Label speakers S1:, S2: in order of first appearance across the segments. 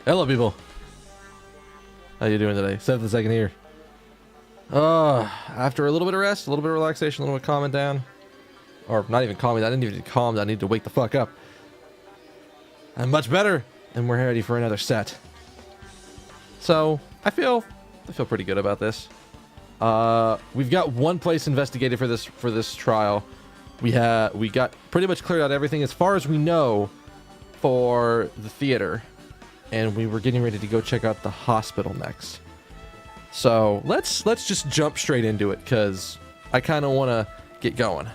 S1: Hello, people. How you doing today? 7th second here. After a little bit of rest, a little bit of relaxation, a little bit of calming down. Or not even calming down. I didn't even calm down. I need to wake the fuck up. I'm much better, and we're ready for another set. So I feel pretty good about this. We've got one place investigated for this trial. We got pretty much cleared out everything as far as we know for the theater, and we were getting ready to go check out the hospital next. So let's just jump straight into it, because I kind of want to get going.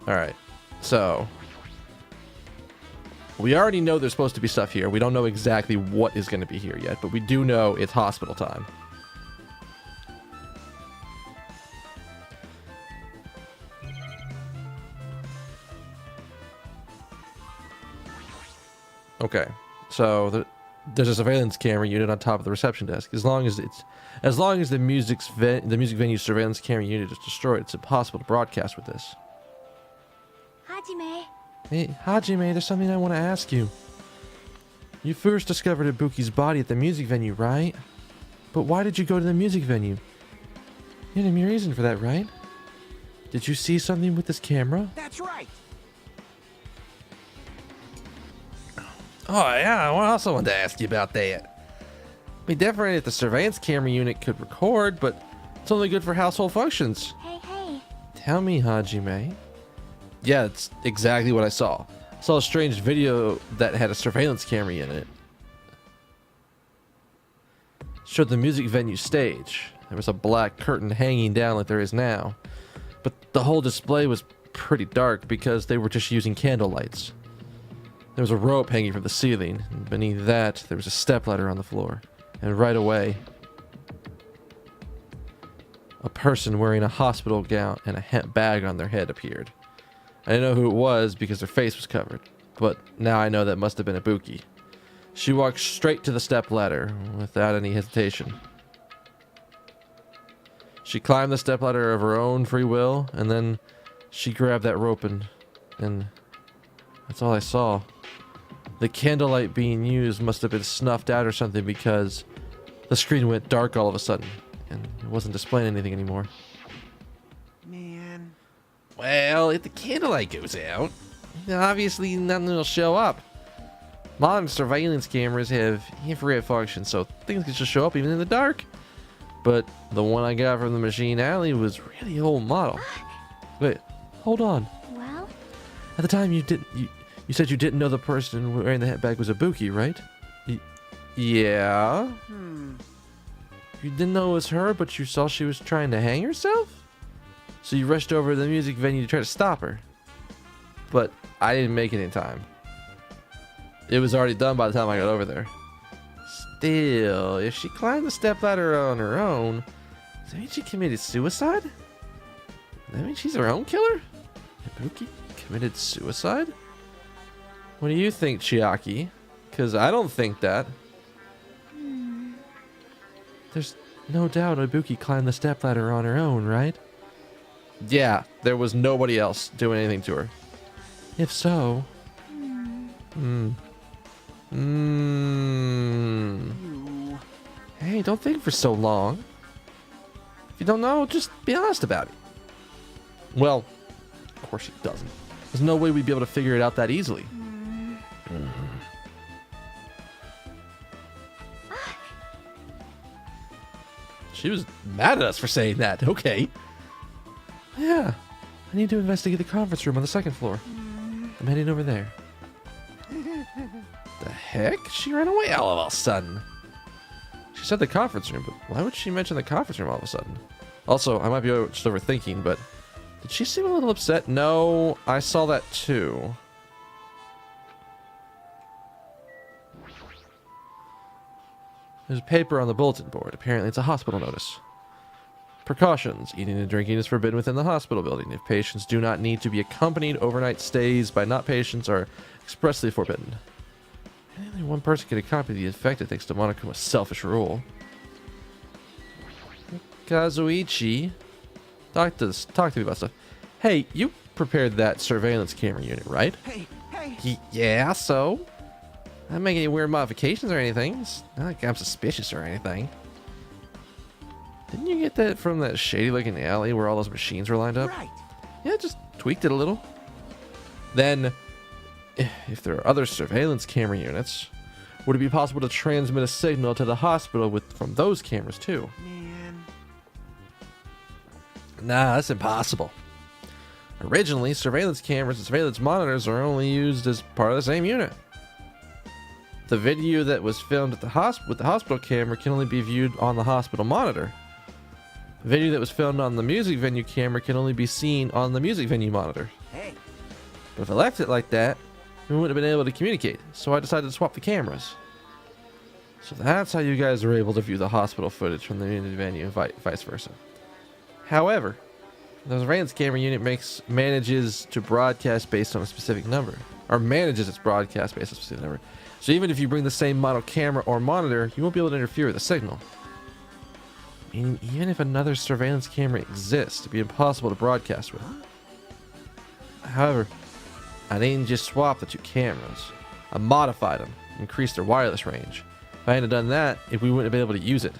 S1: All right, so we already know there's supposed to be stuff here. We don't know exactly what is going to be here yet, but we do know it's hospital time. Okay, so there's a surveillance camera unit on top of the reception desk. As long as the music venue surveillance camera unit is destroyed, it's impossible to broadcast with this.
S2: Hajime.
S1: Hey, Hajime, there's something I want to ask you. You first discovered Ibuki's body at the music venue, right? But why did you go to the music venue? You had a reason for that, right? Did you see something with this camera?
S3: That's right.
S1: Oh, yeah, I also wanted to ask you about that. It'd be different if the surveillance camera unit could record, but it's only good for household functions.
S2: Hey.
S1: Tell me, Hajime. Yeah, it's exactly what I saw. I saw a strange video that had a surveillance camera in it. It showed the music venue stage. There was a black curtain hanging down like there is now. But the whole display was pretty dark because they were just using candle lights. There was a rope hanging from the ceiling, and beneath that, there was a stepladder on the floor. And right away, a person wearing a hospital gown and a bag on their head appeared. I didn't know who it was because their face was covered, but now I know that must have been Ibuki. She walked straight to the stepladder without any hesitation. She climbed the stepladder of her own free will, and then she grabbed that rope and that's all I saw. The candlelight being used must have been snuffed out or something, because the screen went dark all of a sudden and it wasn't displaying anything anymore.
S3: Man.
S1: Well, if the candlelight goes out, obviously nothing will show up. Modern surveillance cameras have infrared function, so things can just show up even in the dark. But the one I got from the machine alley was really old model. Wait, hold on.
S2: Well?
S1: At the time you said you didn't know the person wearing the headbag was Ibuki, right? Yeah? You didn't know it was her, but you saw she was trying to hang herself? So you rushed over to the music venue to try to stop her. But I didn't make it in time. It was already done by the time I got over there. Still, if she climbed the stepladder on her own, does that mean she committed suicide? Does that mean she's her own killer? Ibuki committed suicide? What do you think, Chiaki? Because I don't think that. There's no doubt Ibuki climbed the stepladder on her own, right? Yeah, there was nobody else doing anything to her. If so... Hey, don't think for so long. If you don't know, just be honest about it. Well, of course she doesn't. There's no way we'd be able to figure it out that easily. She was mad at us for saying that. Okay. Yeah. I need to investigate the conference room on the second floor. I'm heading over there. The heck? She ran away all of a sudden. She said the conference room, but why would she mention the conference room all of a sudden? Also, I might be just overthinking, but did she seem a little upset? No, I saw that too. There's a paper on the bulletin board. Apparently it's a hospital notice. Precautions. Eating and drinking is forbidden within the hospital building. If patients do not need to be accompanied, overnight stays by not patients are expressly forbidden. Only one person can accompany the infected thanks to Monokuma's selfish rule. Kazuichi, talk to me about stuff. Hey, you prepared that surveillance camera unit, right?
S3: Hey,
S1: Yeah, so? I don't make any weird modifications or anything. It's not like I'm suspicious or anything. Didn't you get that from that shady looking alley where all those machines were lined up?
S3: Right.
S1: Yeah, just tweaked it a little. Then, if there are other surveillance camera units, would it be possible to transmit a signal to the hospital from those cameras too?
S3: Man.
S1: Nah, that's impossible. Originally, surveillance cameras and surveillance monitors are only used as part of the same unit. The video that was filmed at the with the hospital camera can only be viewed on the hospital monitor. The video that was filmed on the music venue camera can only be seen on the music venue monitor.
S3: Hey.
S1: But if I left it like that, we wouldn't have been able to communicate, so I decided to swap the cameras. So that's how you guys were able to view the hospital footage from the music venue and vice versa. However, the surveillance camera unit manages to broadcast based on a specific number, or manages its broadcast based on a specific number. So even if you bring the same model camera or monitor, you won't be able to interfere with the signal. Meaning even if another surveillance camera exists, it'd be impossible to broadcast with. However, I didn't just swap the two cameras. I modified them, increased their wireless range. If I hadn't done that, we wouldn't have been able to use it.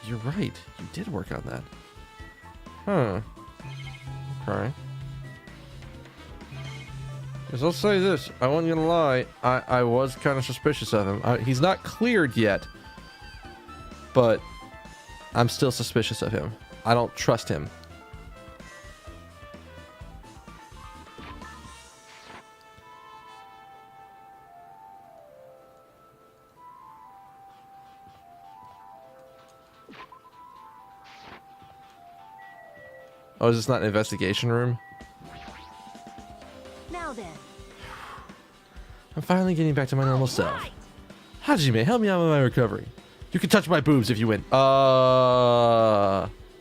S1: You're right, you did work on that. Huh. Okay. Because I'll say this, I wasn't gonna lie, I was kind of suspicious of him. He's not cleared yet, but I'm still suspicious of him. I don't trust him. Oh, is this not an investigation room?
S2: Now then.
S1: I'm finally getting back to my normal self. Hajime, help me out with my recovery. You can touch my boobs if you win.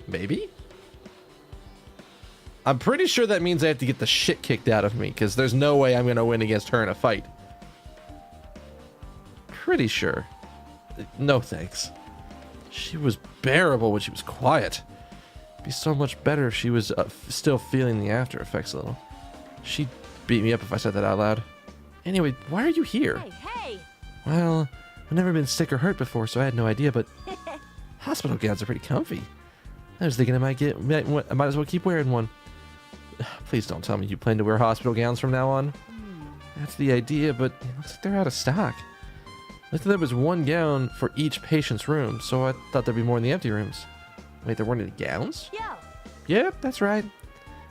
S1: Maybe? I'm pretty sure that means I have to get the shit kicked out of me, because there's no way I'm going to win against her in a fight. Pretty sure. No thanks. She was bearable when she was quiet. It'd be so much better if she was still feeling the after effects a little. She'd beat me up if I said that out loud. Anyway, why are you here?
S2: Hey!
S1: Well, I've never been sick or hurt before, so I had no idea, but hospital gowns are pretty comfy. I was thinking I might as well keep wearing one. Please don't tell me you plan to wear hospital gowns from now on. That's the idea, but it looks like they're out of stock. I thought there was one gown for each patient's room, so I thought there'd be more in the empty rooms. Wait, there weren't any gowns?
S2: Yo!
S1: Yep, that's right.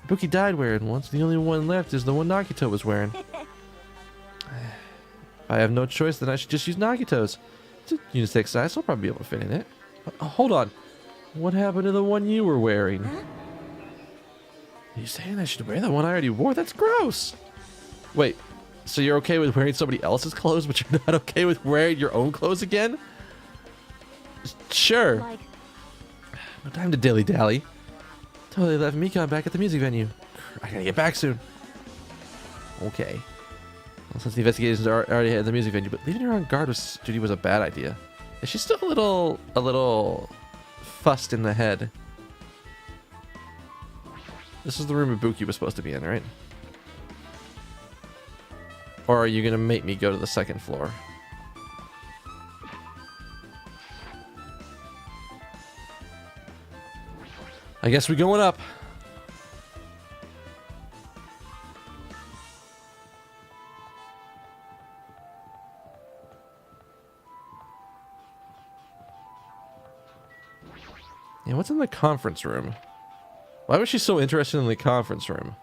S1: Buki died wearing one, so the only one left is the one Nagito was wearing. I have no choice, then I should just use Nagito's. It's a unisex size, so I'll probably be able to fit in it. Hold on. What happened to the one you were wearing?
S2: Huh?
S1: Are you saying I should wear the one I already wore? That's gross. Wait, so you're okay with wearing somebody else's clothes, but you're not okay with wearing your own clothes again? Sure.
S2: Like,
S1: No time to dilly-dally. Totally left Mikon back at the music venue. I gotta get back soon. Okay. Well, since the investigations are already at the music venue, but leaving her on guard with duty was a bad idea. Is she still a little fussed in the head? This is the room Ibuki was supposed to be in, right? Or are you gonna make me go to the second floor? I guess we're going up. Yeah, what's in the conference room? Why was she so interested in the conference room?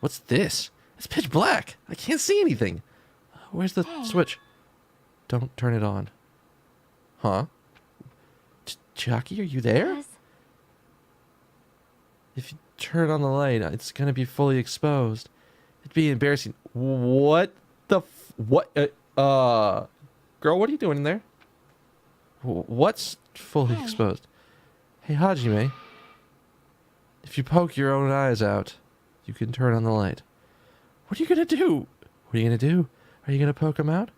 S1: What's this? It's pitch black. I can't see anything. Where's the switch? Don't turn it on. Huh? Chucky, are you there?
S2: yes.
S1: If you turn on the light, it's gonna be fully exposed. It'd be embarrassing. What the what? Girl, what are you doing in there? What's fully
S2: Hey.
S1: exposed? Hey, Hajime. If you poke your own eyes out, you can turn on the light. What are you gonna do? What are you gonna do? Are you gonna poke them out?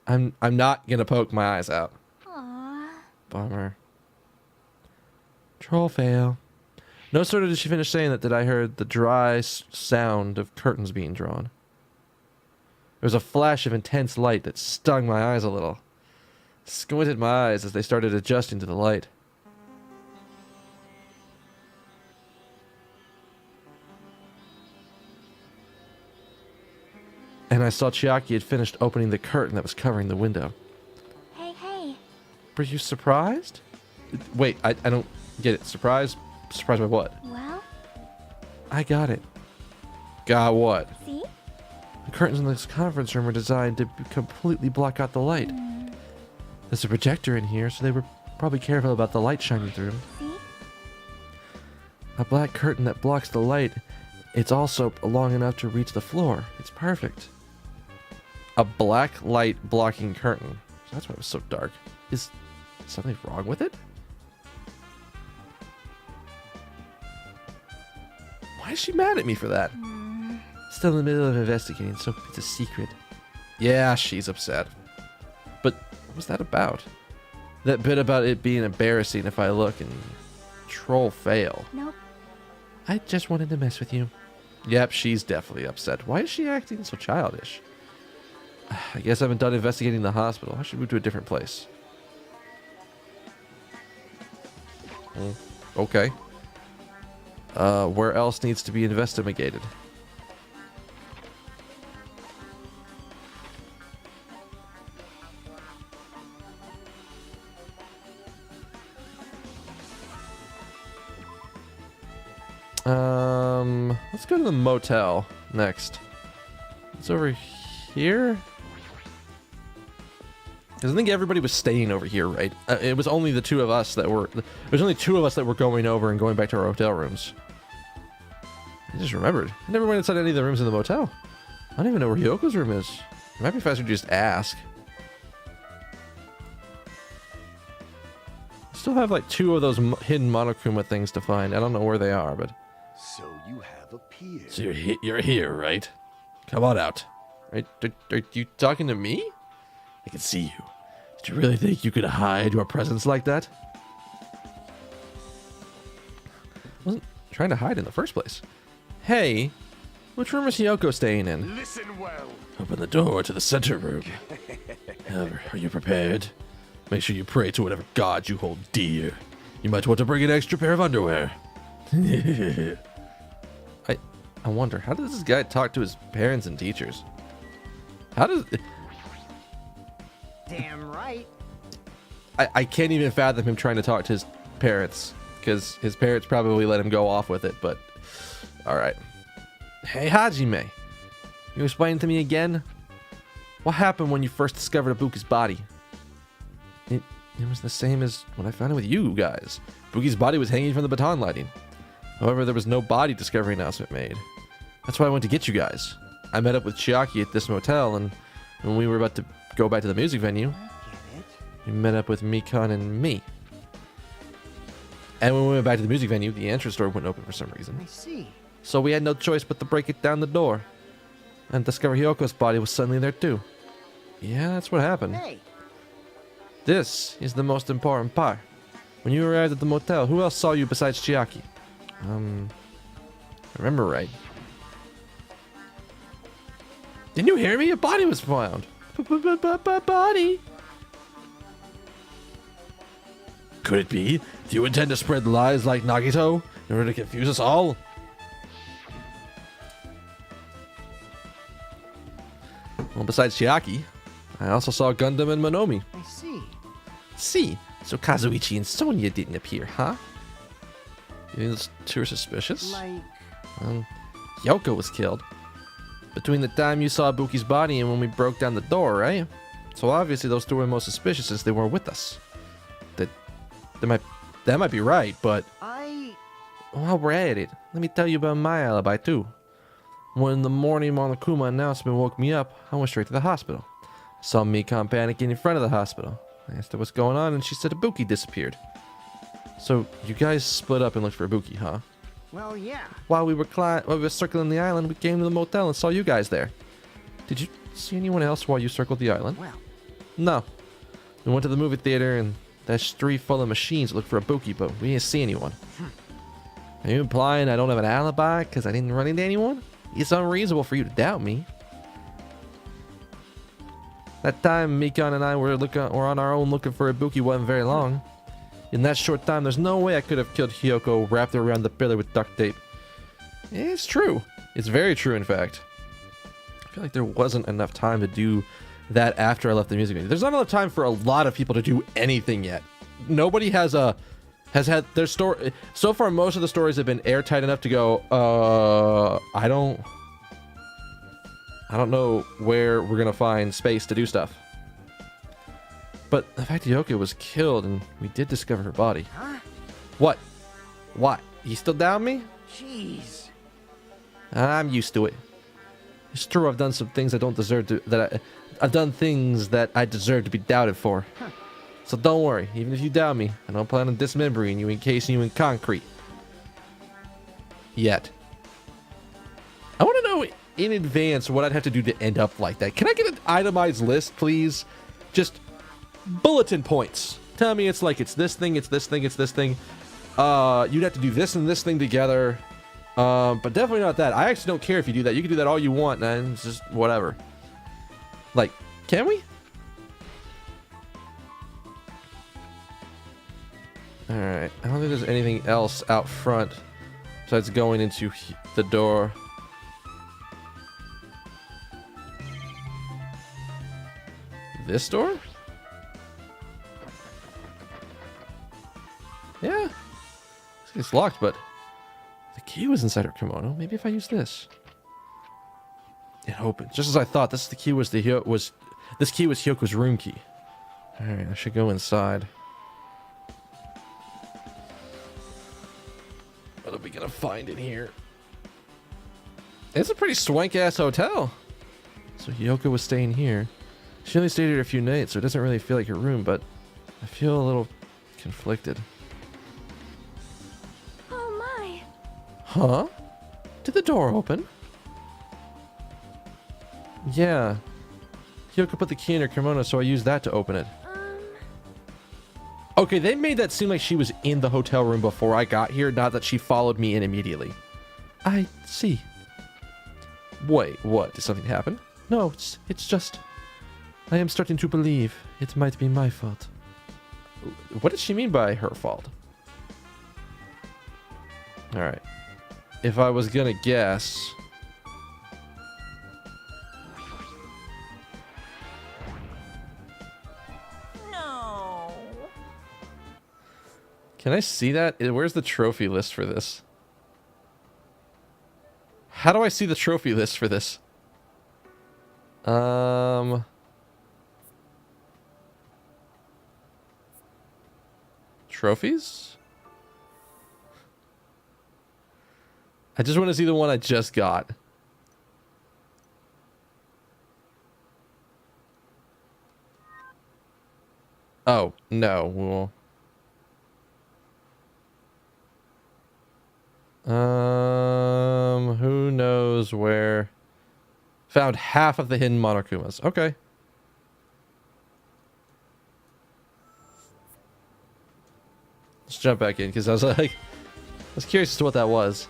S1: I'm not gonna poke my eyes out.
S2: Aww.
S1: Bummer. Troll fail. No sooner did she finish saying that I heard the dry sound of curtains being drawn. There was a flash of intense light that stung my eyes a little. Squinted my eyes as they started adjusting to the light. And I saw Chiaki had finished opening the curtain that was covering the window.
S2: Hey.
S1: Were you surprised? Wait, I don't get it. Surprised? Surprised by what?
S2: Well,
S1: I got it. Got what?
S2: see?
S1: The curtains in this conference room were designed to completely block out the light. There's a projector in here, so they were probably careful about the light shining through.
S2: See?
S1: A black curtain that blocks the light. It's also long enough to reach the floor. It's perfect. A black light blocking curtain. That's why it was so dark. Is something wrong with it? Why is she mad at me for that? Still in the middle of investigating, so it's a secret. Yeah, she's upset. But what was that about? That bit about it being embarrassing if I look and troll fail.
S2: Nope.
S1: I just wanted to mess with you. Yep, she's definitely upset. Why is she acting so childish? I guess I haven't done investigating the hospital. I should move to a different place. Okay. Where else needs to be investigated? Let's go to the motel next. It's over here? Because I think everybody was staying over here, right? It was only the two of us that were... There's only two of us that were going over and going back to our hotel rooms. I just remembered. I never went inside any of the rooms in the motel. I don't even know where Hyoko's room is. It might be faster to just ask. I still have like two of those hidden monochroma things to find. I don't know where they are, but...
S4: So you have appeared.
S1: So you're here, right? Come on out. Are you talking to me? I can see you. Did you really think you could hide your presence like that? I wasn't trying to hide in the first place. Hey, which room is Hyoko staying in?
S4: Listen well.
S1: Open the door to the center room. Are you prepared? Make sure you pray to whatever god you hold dear. You might want to bring an extra pair of underwear. I wonder, how does this guy talk to his parents and teachers? How does...
S3: Damn right.
S1: I can't even fathom him trying to talk to his parents, because his parents probably let him go off with it, but... Alright. Hey, Hajime. You explain to me again? What happened when you first discovered Ibuki's body? It was the same as when I found it with you guys. Ibuki's body was hanging from the baton lighting. However, there was no body discovery announcement made. That's why I went to get you guys. I met up with Chiaki at this motel, and when we were about to go back to the music venue, we met up with Mikan and me. And when we went back to the music venue, the entrance door wouldn't open for some reason.
S3: I see.
S1: So we had no choice but to break it down the door. And discover Hyoko's body was suddenly there too. Yeah, that's what happened.
S3: Hey,
S1: This is the most important part. When you arrived at the motel, who else saw you besides Chiaki? I remember right. Didn't you hear me? A body was found. Body. Could it be? Do you intend to spread lies like Nagito in order to confuse us all? Well, besides Chiaki, I also saw Gundam and Monomi.
S3: I see.
S1: See, so Kazuichi and Sonya didn't appear, huh? You think those two are suspicious?
S3: Like,
S1: Yoko was killed. Between the time you saw Ibuki's body and when we broke down the door, right? So obviously those two were most suspicious since they weren't with us. That might be right, but while we're at it, let me tell you about my alibi too. When the morning Monokuma announcement woke me up, I went straight to the hospital. Saw Mikan panicking in front of the hospital. I asked her what's going on, and she said Ibuki disappeared. So you guys split up and looked for Ibuki, huh?
S3: well, yeah.
S1: While we were circling the island, we came to the motel and saw you guys there. Did you see anyone else while you circled the island?
S3: Well,
S1: No. We went to the movie theater and that street full of machines looked for Ibuki, but we didn't see anyone. Are you implying I don't have an alibi because I didn't run into anyone? It's unreasonable for you to doubt me. That time Mikan and I were on our own looking for Ibuki wasn't very long. In that short time, there's no way I could have killed Hyoko wrapped around the pillar with duct tape. It's true. It's very true, in fact. I feel like there wasn't enough time to do that after I left the music video. There's not enough time for a lot of people to do anything yet. Nobody has had their story. So far, most of the stories have been airtight enough to go, I don't know where we're gonna find space to do stuff. But the fact that Hyoko was killed and we did discover her body.
S3: Huh?
S1: What? What? You still doubt me?
S3: Jeez.
S1: I'm used to it. It's true I've done some things I don't deserve to, I've done things that I deserve to be doubted for.
S3: Huh.
S1: So don't worry, even if you doubt me, I don't plan on dismembering you, encasing you in concrete. Yet. I want to know in advance what I'd have to do to end up like that. Can I get an itemized list, please? Just bulletin points. Tell me it's like it's this thing, it's this thing, it's this thing. You'd have to do this and this thing together. But definitely not that. I actually don't care if you do that. You can do that all you want, man. It's just whatever. Like, can we? Alright. I don't think there's anything else out front besides going into the door. This door? Yeah. It's locked, but the key was inside her kimono. Maybe if I use this. It opened. Just as I thought, this key was Hyoko's room key. Alright, I should go inside. What are we gonna find in here? It's a pretty swank ass hotel. So Hyoko was staying here. She only stayed here a few nights, so it doesn't really feel like her room, but I feel a little conflicted.
S2: Oh my.
S1: Huh? Did the door open? Yeah. Hyoko put the key in her kimono, so I used that to open it. Okay, they made that seem like she was in the hotel room before I got here, not that she followed me in immediately. I see. Wait, what? Did something happen? No, it's just... I am starting to believe it might be my fault. What did she mean by her fault? Alright. If I was gonna guess...
S2: No.
S1: Can I see that? Where's the trophy list for this? How do I see the trophy list for this? Trophies? I just want to see the one I just got. Oh, no. Well, who knows where? Found half of the hidden Monokumas. Okay. Let's jump back in because I was curious as to what that was.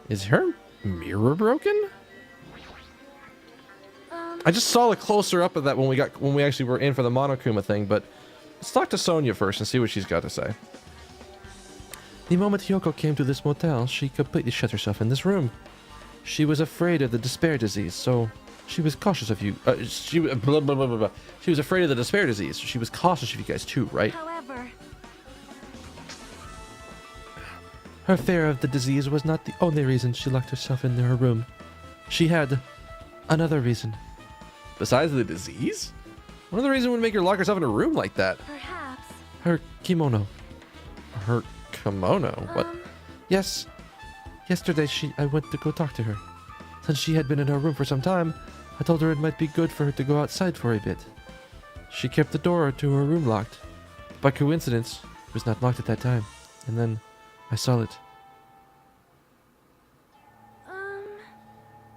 S1: Is her mirror broken? I just saw a closer up of that when we actually were in for the Monokuma thing, but let's talk to Sonia first and see what she's got to say. The moment Hyoko came to this motel, she completely shut herself in this room. She was afraid of the despair disease, so she was cautious of you. She was afraid of the despair disease. So she was cautious of you guys too, right?
S2: However,
S1: her fear of the disease was not the only reason she locked herself in her room. She had another reason. Besides the disease? What other reason would make her lock herself in a room like that?
S2: perhaps.
S1: Her kimono. Her kimono? What? Yes. Yesterday I went to go talk to her. Since she had been in her room for some time, I told her it might be good for her to go outside for a bit. She kept the door to her room locked. By coincidence, it was not locked at that time. And then I saw it.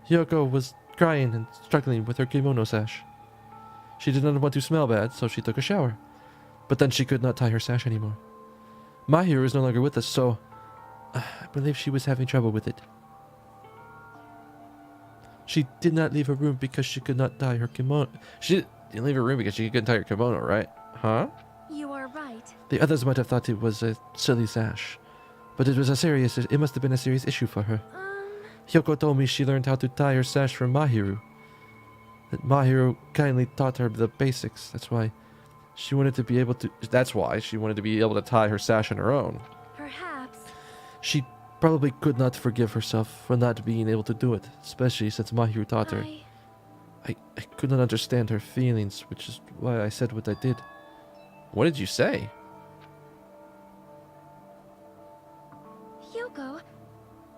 S1: Hyoko was crying and struggling with her kimono sash. She did not want to smell bad, so she took a shower. But then she could not tie her sash anymore. Mahiru is no longer with us, so I believe she was having trouble with it. She did not leave her room because she could not tie her kimono. She didn't leave her room because she couldn't tie her kimono, right? Huh?
S2: You are right.
S1: The others might have thought it was a silly sash, but it must have been a serious issue for her. Hyoko told me she learned how to tie her sash from Mahiru. That Mahiru kindly taught her the basics. That's why she wanted to be able to tie her sash on her own.
S2: Perhaps.
S1: She probably could not forgive herself for not being able to do it, especially since Mahiru taught her. I could not understand her feelings, which is why I said what I did. What did you say?
S2: Hyoko,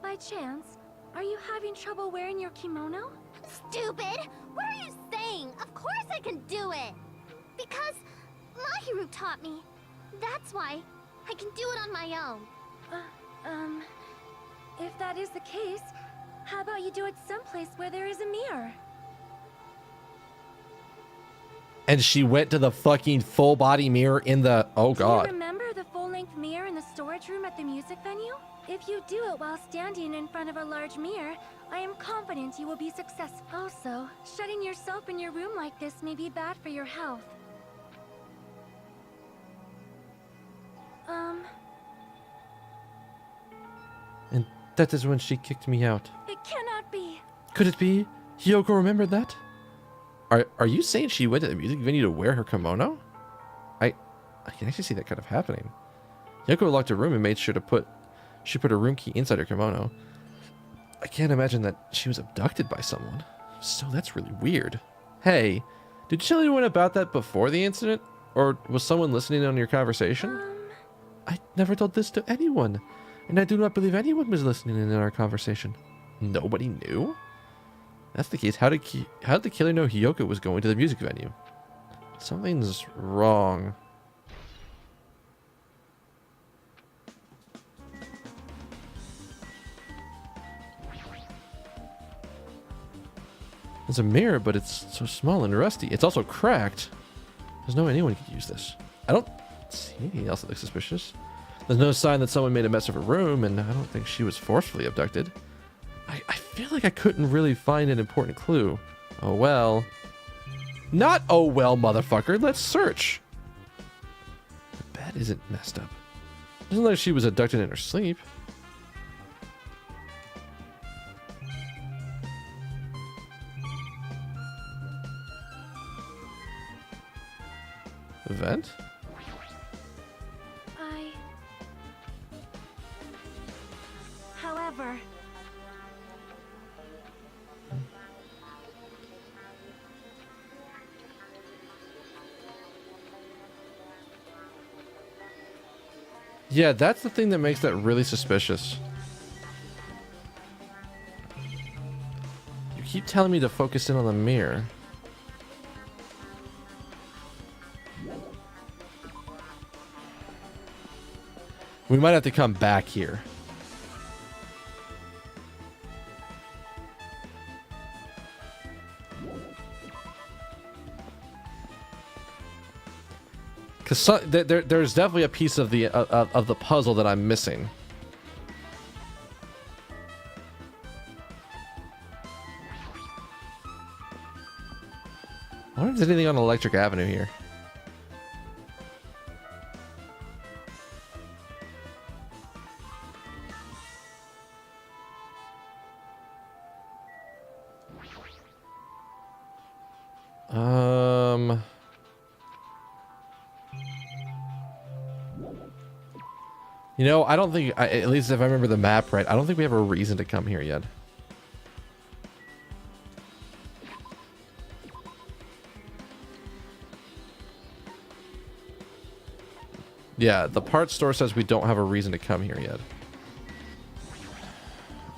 S2: by chance, are you having trouble wearing your kimono?
S5: Stupid! What are you saying? Of course I can do it! Because Mahiru taught me. That's why I can do it on my own.
S2: If that is the case, how about you do it someplace where there is a mirror?
S1: And she went to the fucking full body mirror in the... Oh
S2: Do you
S1: god.
S2: remember the full-length mirror in the storage room at the music venue? If you do it while standing in front of a large mirror, I am confident you will be successful. Also, shutting yourself in your room like this may be bad for your health.
S1: And that is when she kicked me out.
S2: It cannot be.
S1: Could it be? Hyoko remembered that? Are you saying she went to the music venue to wear her kimono? I can actually see that kind of happening. Hyoko locked her room and made sure to put her room key inside her kimono. I can't imagine that she was abducted by someone. So that's really weird. Hey, did you tell anyone about that before the incident? Or was someone listening on your conversation? I never told this to anyone. And I do not believe anyone was listening in on our conversation. Nobody knew? If that's the case, how did the killer know Hyoko was going to the music venue? Something's wrong. There's a mirror, but it's so small and rusty. It's also cracked. There's no way anyone could use this. I don't see anything else that looks suspicious. There's no sign that someone made a mess of her room, and I don't think she was forcefully abducted. I feel like I couldn't really find an important clue. Oh well. Not oh well, motherfucker. Let's search. The bed isn't messed up. Doesn't look like she was abducted in her sleep. Vent?
S2: However...
S1: Yeah, that's the thing that makes that really suspicious. You keep telling me to focus in on the mirror. We might have to come back here. Because there's definitely a piece of the puzzle that I'm missing. I wonder if there's anything on Electric Avenue here. You know, I don't think, at least if I remember the map right, I don't think we have a reason to come here yet. Yeah, the parts store says we don't have a reason to come here yet.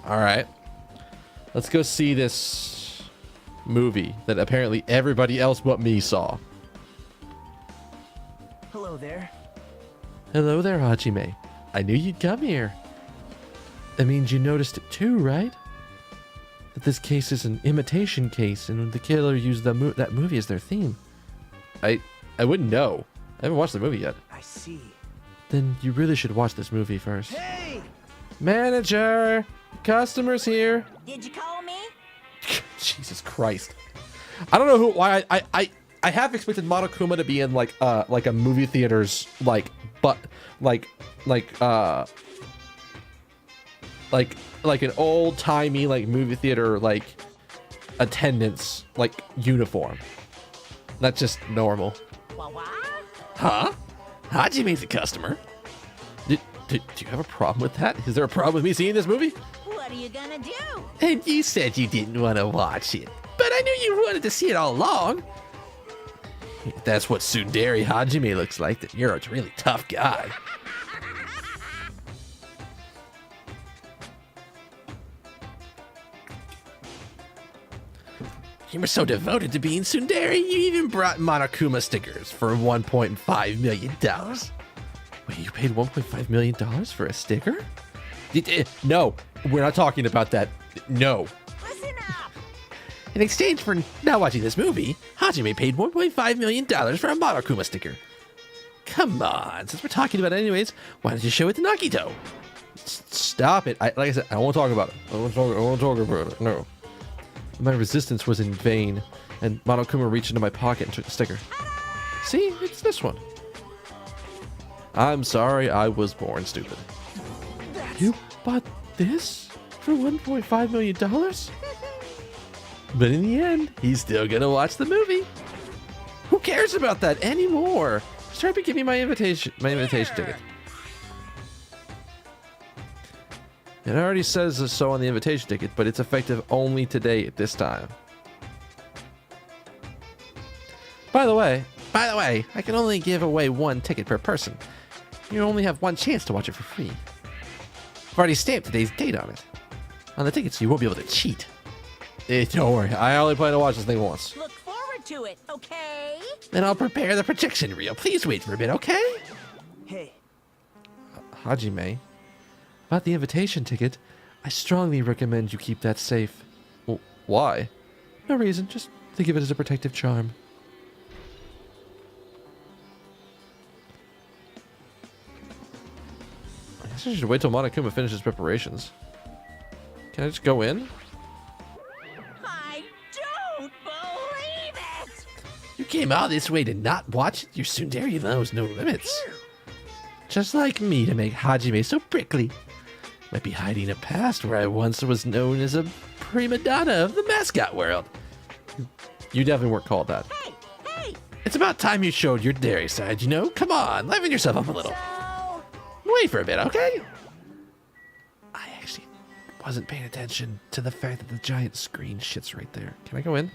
S1: Alright. Let's go see this movie that apparently everybody else but me saw.
S3: Hello there.
S1: Hello there, Hajime. I knew you'd come here. That means you noticed it too, right? That this case is an imitation case and the killer used that movie as their theme. I wouldn't know. I haven't watched the movie yet.
S3: I see.
S1: then you really should watch this movie first.
S3: Hey!
S1: Manager! Customers here!
S6: Did you call me?
S1: Jesus Christ. I don't know why I half expected Monokuma to be in like a movie theater's like an old-timey like movie theater like attendance like uniform. That's just normal.
S6: What?
S1: Huh? Hajime's a customer. Do you have a problem with that? Is there a problem with me seeing this movie?
S6: What are you gonna do?
S1: And you said you didn't want to watch it. But I knew you wanted to see it all along. If that's what Tsundere Hajime looks like, then you're a really tough guy. You were so devoted to being Tsundere, you even brought Monokuma stickers for $1.5 million. Wait, you paid $1.5 million for a sticker? No, we're not talking about that. No.
S6: Listen up!
S1: In exchange for not watching this movie, Hajime paid $1.5 million for a Monokuma sticker. Come on, since we're talking about it anyways, why don't you show it to Nagito? Stop it. Like I said, I won't talk about it. I won't talk about it. No. My resistance was in vain, and Monokuma reached into my pocket and took the sticker. See? It's this one. I'm sorry I was born stupid. You bought this for $1.5 million? But in the end, he's still gonna watch the movie. Who cares about that anymore? Just try to give me my invitation ticket. It already says so on the invitation ticket, but it's effective only today at this time. By the way, I can only give away one ticket per person. You only have one chance to watch it for free. I've already stamped today's date on it. On the ticket, so you won't be able to cheat. Don't worry, I only plan to watch this thing once.
S6: Look forward to it, okay?
S1: Then I'll prepare the projection reel. Please wait for a bit, okay?
S3: Hey,
S1: Hajime, about the invitation ticket, I strongly recommend you keep that safe. Well, why? No reason, just think of it as a protective charm. I guess I should wait till Monokuma finishes preparations. Can I just go in?
S6: I don't believe it!
S1: You came all this way to not watch it? Your tsundere knows no limits. Just like me to make Hajime so prickly. Might be hiding a past where I once was known as a prima donna of the mascot world. You definitely weren't called that.
S6: Hey, hey!
S1: It's about time you showed your dairy side, you know? Come on, liven yourself up a little.
S6: So,
S1: Wait for a bit, okay? I actually wasn't paying attention to the fact that the giant screen shits right there. Can I go in?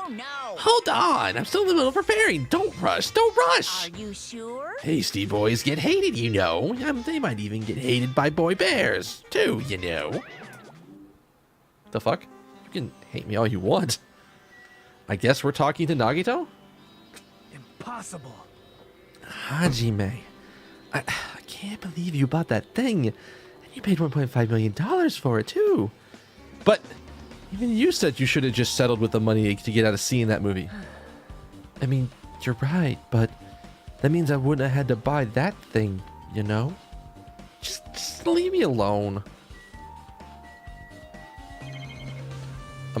S6: no.
S1: Hold on, I'm still in the middle of preparing. Don't rush.
S6: Are you sure?
S1: Hasty boys get hated, you know. They might even get hated by boy bears, too, you know. The fuck? You can hate me all you want. I guess we're talking to Nagito?
S3: impossible.
S1: Hajime, I can't believe you bought that thing. And you paid $1.5 million for it, too. But even you said you should have just settled with the money to get out of seeing that movie. I mean, you're right, but that means I wouldn't have had to buy that thing, you know? Just leave me alone.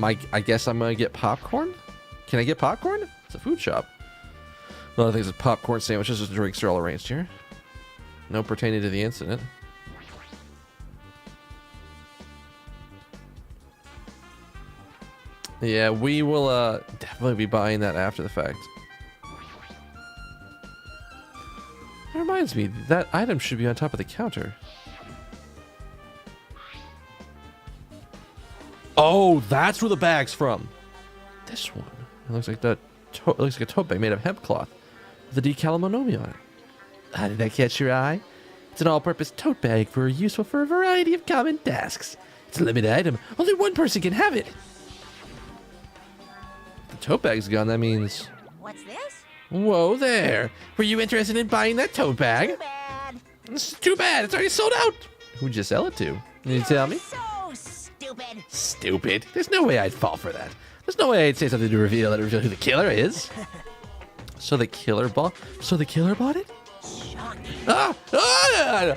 S1: I guess I'm gonna get popcorn? Can I get popcorn? It's a food shop. One of the things is popcorn sandwiches and drinks are all arranged here. No pertaining to the incident. Yeah, we will definitely be buying that after the fact. That reminds me, that item should be on top of the counter. Oh, that's where the bag's from. This one. It looks like it looks like a tote bag made of hemp cloth with a decal monomi on it. How did that catch your eye? It's an all-purpose tote bag useful for a variety of common tasks. It's a limited item. Only one person can have it. If the tote bag's gone, that means...
S6: What's this?
S1: Whoa there. Were you interested in buying that tote bag?
S6: Too bad.
S1: It's too bad. It's already sold out. Who'd you sell it to? Can you tell me?
S6: So stupid.
S1: Stupid. There's no way I'd fall for that. There's no way I'd say something to reveal who the killer is. So the killer bought it? I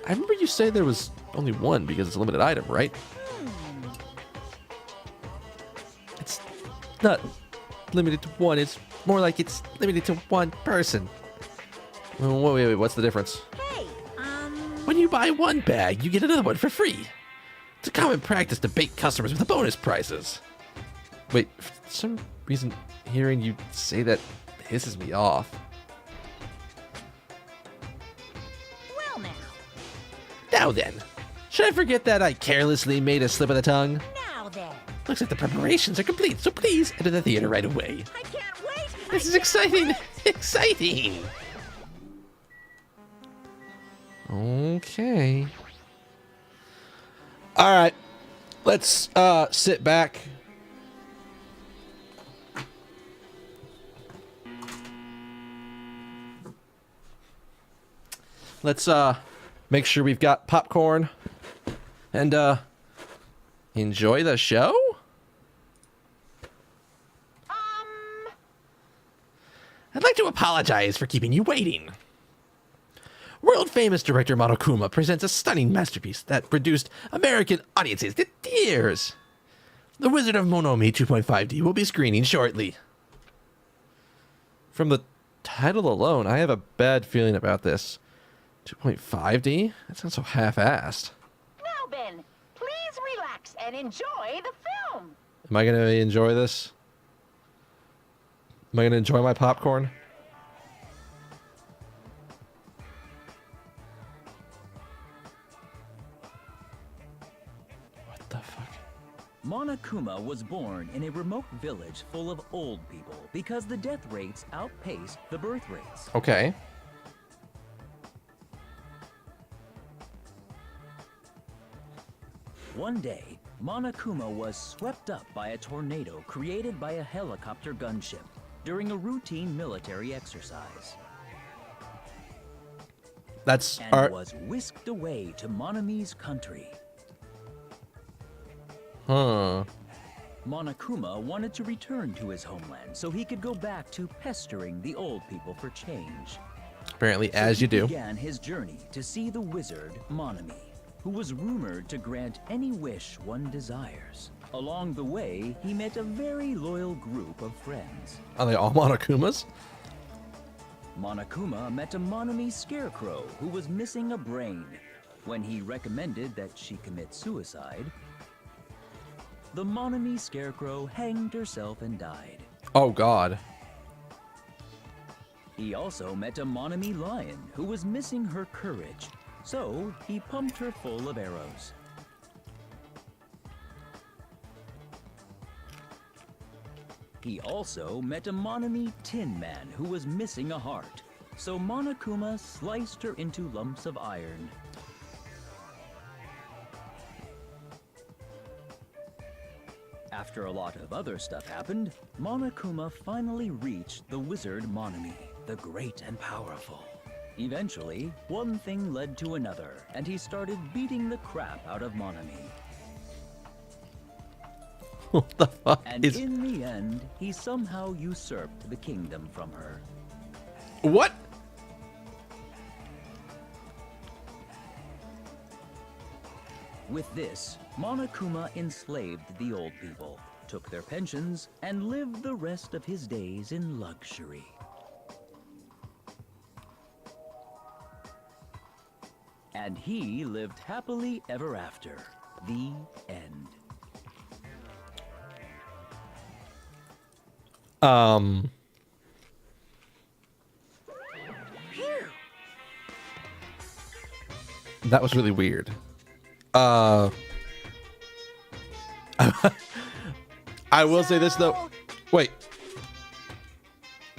S1: remember you say there was only one because it's a limited item, right? It's not limited to one. It's more like it's limited to one person. Wait, what's the difference?
S6: Hey,
S1: When you buy one bag, you get another one for free. It's a common practice to bait customers with the bonus prizes. Wait, for some reason, hearing you say that pisses me off.
S6: well now.
S1: Now then, should I forget that I carelessly made a slip of the tongue?
S6: Now then.
S1: Looks like the preparations are complete, so please enter the theater right away.
S6: I can't wait.
S1: This is exciting! Exciting! Okay. Alright. Let's sit back. Let's make sure we've got popcorn and enjoy the show? I'd like to apologize for keeping you waiting. World-famous director Monokuma presents a stunning masterpiece that reduced American audiences to tears. The Wizard of Monomi 2.5D will be screening shortly. From the title alone, I have a bad feeling about this. 2.5D? That sounds so half-assed.
S6: Now then, please relax and enjoy the film.
S1: Am I going to enjoy this? Am I going to enjoy my popcorn? What the fuck?
S7: Monokuma was born in a remote village full of old people because the death rates outpaced the birth rates.
S1: Okay.
S7: One day, Monokuma was swept up by a tornado created by a helicopter gunship during a routine military exercise
S1: That's
S7: and
S1: our...
S7: was whisked away to Monomi's country.
S1: Huh.
S7: Monokuma wanted to return to his homeland so he could go back to pestering the old people for change.
S1: Apparently, as you
S7: He
S1: do.
S7: began his journey to see the wizard Monomi, who was rumored to grant any wish one desires. Along the way, he met a very loyal group of friends.
S1: Are they all Monokumas?
S7: Monokuma met a Monomi scarecrow who was missing a brain. When he recommended that she commit suicide, the Monomi scarecrow hanged herself and died.
S1: Oh, God.
S7: He also met a Monomi lion who was missing her courage, so he pumped her full of arrows. He also met a Monomi tin man who was missing a heart, so Monokuma sliced her into lumps of iron. After a lot of other stuff happened, Monokuma finally reached the wizard Monomi, the great and powerful. Eventually, one thing led to another, and he started beating the crap out of Monomi.
S1: What the fuck
S7: And
S1: is...
S7: in the end, he somehow usurped the kingdom from her.
S1: What?
S7: With this, Monokuma enslaved the old people, took their pensions, and lived the rest of his days in luxury. And he lived happily ever after. The end.
S1: That was really weird. I will say this though. Wait.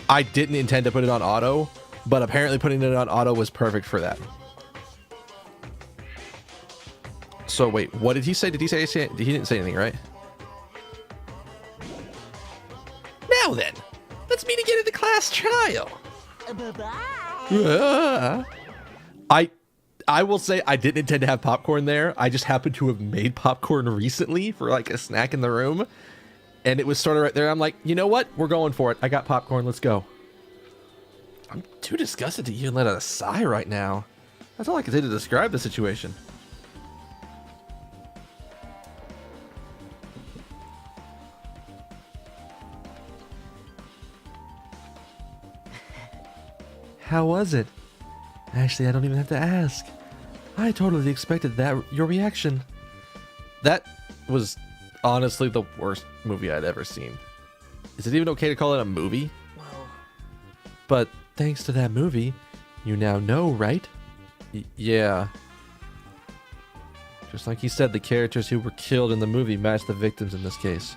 S1: I didn't intend to put it on auto, but apparently putting it on auto was perfect for that. So wait, what did he say? Did he say he didn't say anything, right? Now then, let's meet again at the class trial.
S6: Bye-bye.
S1: I will say I didn't intend to have popcorn there. I just happened to have made popcorn recently for like a snack in the room. And it was sort of right there. I'm like, you know what? We're going for it. I got popcorn. Let's go. I'm too disgusted to even let out a sigh right now. That's all I can say to describe the situation. How was it? Actually, I don't even have to ask. I totally expected your reaction. That was honestly the worst movie I'd ever seen. Is it even okay to call it a movie?
S3: Well,
S1: But thanks to that movie, you now know, right? Yeah. Just like he said, the characters who were killed in the movie match the victims in this case.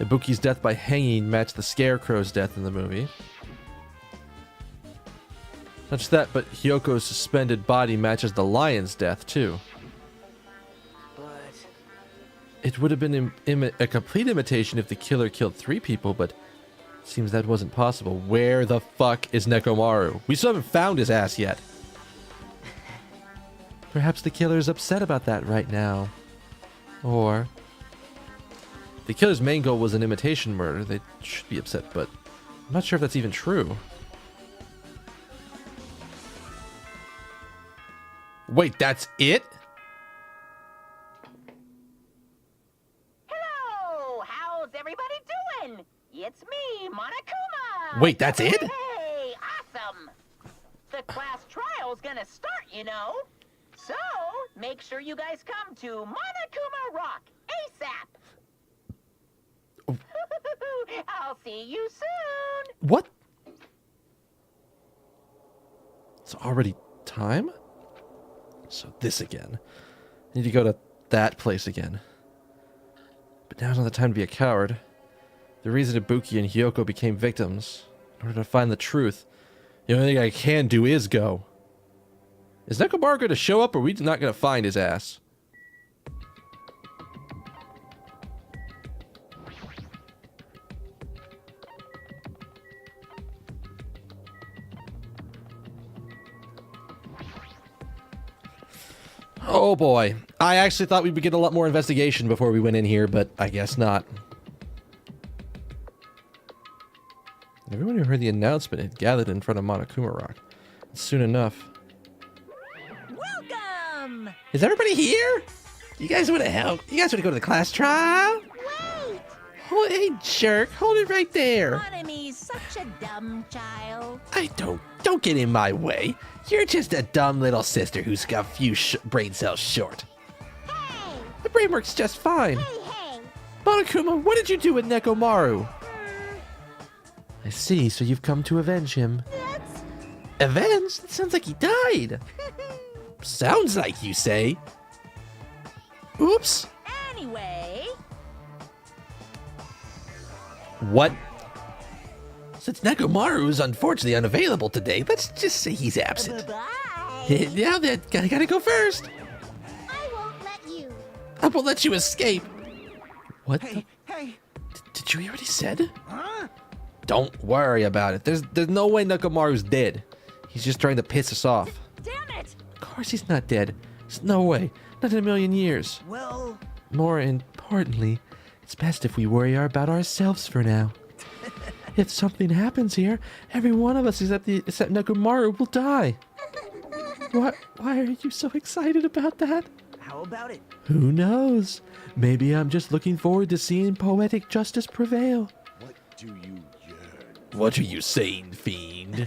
S1: Ibuki's death by hanging matched the Scarecrow's death in the movie. Not just that, but Hyoko's suspended body matches the lion's death, too.
S3: but
S1: It would have been a complete imitation if the killer killed 3 people, but it seems that wasn't possible. Where the fuck is Nekomaru? We still haven't found his ass yet. Perhaps the killer is upset about that right now. Or the killer's main goal was an imitation murder. They should be upset, but I'm not sure if that's even true. Wait, that's it?
S6: Hello! How's everybody doing? It's me, Monokuma!
S1: Wait, that's it?
S6: Hey, awesome! The class trial's gonna start, you know. So, make sure you guys come to Monokuma Rock ASAP! I'll see you soon!
S1: What? It's already time? So this again. I need to go to that place again. But now's not the time to be a coward. The reason Ibuki and Hyoko became victims, in order to find the truth, the only thing I can do is go. Is Nekomaru going to show up, or are we not going to find his ass? Oh boy. I actually thought we would get a lot more investigation before we went in here, but I guess not. Everyone who heard the announcement had gathered in front of Monokuma Rock. And soon enough.
S6: Welcome!
S1: Is everybody here? You guys want to help? You guys want to go to the class trial?
S5: Wait!
S1: Oh, hey, jerk. Hold it right there.
S6: Monomi's such a dumb child.
S1: Don't get in my way. You're just a dumb little sister who's got a few brain cells short.
S5: Hey!
S1: My brain works just fine.
S5: Hey!
S1: Monokuma, what did you do with Nekomaru? I see, so you've come to avenge him.
S5: That's...
S1: Avenge? It sounds like he died. Sounds like you say. Oops.
S6: Anyway,
S1: What? Since Nekomaru is unfortunately unavailable today, let's just say he's absent.
S5: bye-bye!
S1: Now then, I gotta go first.
S5: I won't let you.
S1: I won't let you escape. What?
S3: hey, hey!
S1: Did you hear what he said?
S3: Huh?
S1: Don't worry about it. There's no way Nekomaru's dead. He's just trying to piss us off.
S6: damn it!
S1: Of course he's not dead. There's no way. Not in a million years.
S3: Well,
S1: More importantly, it's best if we worry about ourselves for now. If something happens here, every one of us except Nekomaru will die. Why are you so excited about that?
S3: how about it?
S1: Who knows? Maybe I'm just looking forward to seeing poetic justice prevail.
S4: What do you yearn?
S1: What are you saying, fiend?